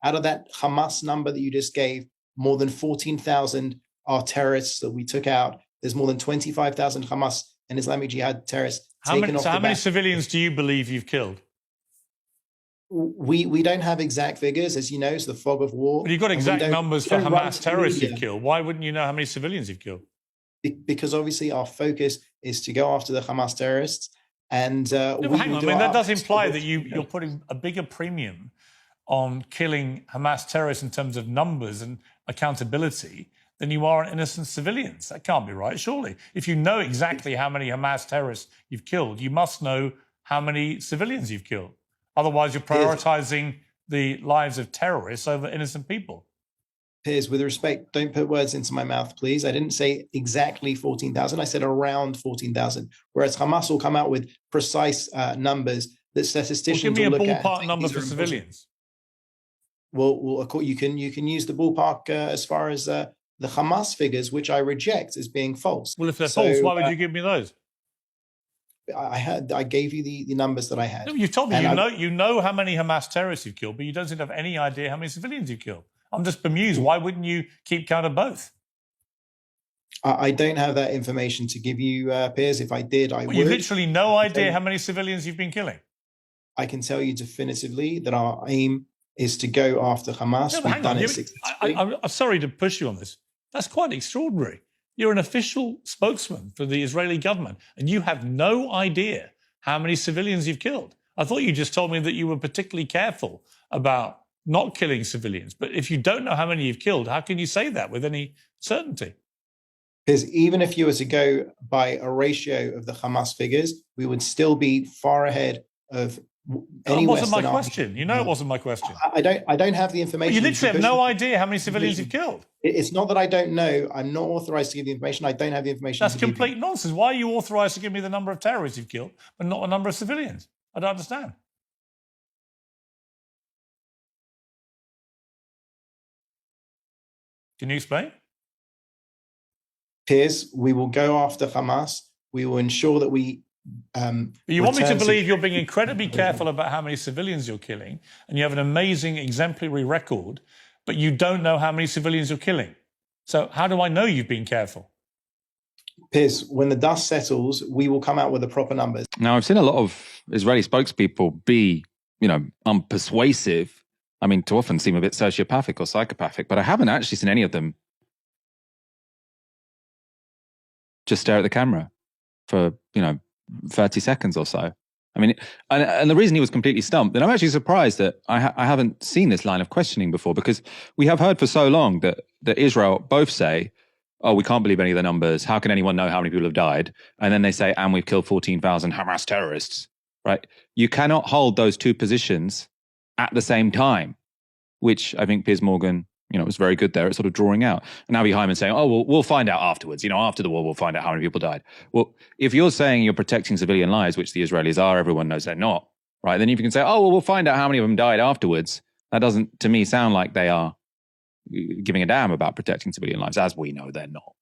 out of that Hamas number that you just gave, more than 14,000 are terrorists that we took out. There's more than 25,000 Hamas and Islamic Jihad terrorists taken off the back. How many civilians do you believe you've killed? We don't have exact figures, as you know, it's the fog of war. But you've got exact numbers for Hamas terrorists you've killed. Why wouldn't you know how many civilians you've killed? Because obviously our focus is to go after the Hamas terrorists. And hang on, that does imply that you're putting a bigger premium on killing Hamas terrorists in terms of numbers and accountability than you are on innocent civilians. That can't be right, surely. If you know exactly how many Hamas terrorists you've killed, you must know how many civilians you've killed. Otherwise, you're prioritizing the lives of terrorists over innocent people. Piers, with respect, don't put words into my mouth, please. I didn't say exactly 14,000. I said around 14,000, whereas Hamas will come out with precise numbers that statisticians will look at. Give me a ballpark number for civilians. Well, you can use the ballpark as far as the Hamas figures, which I reject as being false. Well, if they're false, why would you give me those? I gave you the numbers that I had. No, you've told me you know how many Hamas terrorists you've killed, but you don't seem to have any idea how many civilians you've killed. I'm just bemused. Why wouldn't you keep count of both? I don't have that information to give you, Piers. If I did, I would. You literally no idea how many civilians you've been killing. I can tell you definitively that our aim is to go after Hamas. No, hang on. I'm sorry to push you on this. That's quite extraordinary. You're an official spokesman for the Israeli government, and you have no idea how many civilians you've killed. I thought you just told me that you were particularly careful about not killing civilians. But if you don't know how many you've killed, how can you say that with any certainty? Because even if you were to go by a ratio of the Hamas figures, we would still be far ahead of any Western army. That wasn't my question. You know it wasn't my question. I don't have the information. You literally have no idea how many civilians you've killed. It's not that I don't know. I'm not authorized to give the information. I don't have the information. That's complete nonsense. Why are you authorized to give me the number of terrorists you've killed, but not the number of civilians? I don't understand. Can you explain? Piers, we will go after Hamas. We will ensure that we... But you want me to believe you're being incredibly careful about how many civilians you're killing, and you have an amazing exemplary record, but you don't know how many civilians you're killing. So how do I know you've been careful? Piers, when the dust settles, we will come out with the proper numbers. Now, I've seen a lot of Israeli spokespeople be, unpersuasive. I mean, to often seem a bit sociopathic or psychopathic, but I haven't actually seen any of them just stare at the camera for, 30 seconds or so. I mean, and the reason he was completely stumped, and I'm actually surprised that I haven't seen this line of questioning before, because we have heard for so long that Israel both say, oh, we can't believe any of the numbers. How can anyone know how many people have died? And then they say, and we've killed 14,000 Hamas terrorists, right? You cannot hold those two positions at the same time, which I think Piers Morgan, was very good there at sort of drawing out. And Abiy Hyman saying, oh, we'll find out afterwards. After the war, we'll find out how many people died. Well, if you're saying you're protecting civilian lives, which the Israelis are, everyone knows they're not, right? Then if you can say, oh, well, we'll find out how many of them died afterwards, that doesn't, to me, sound like they are giving a damn about protecting civilian lives, as we know they're not.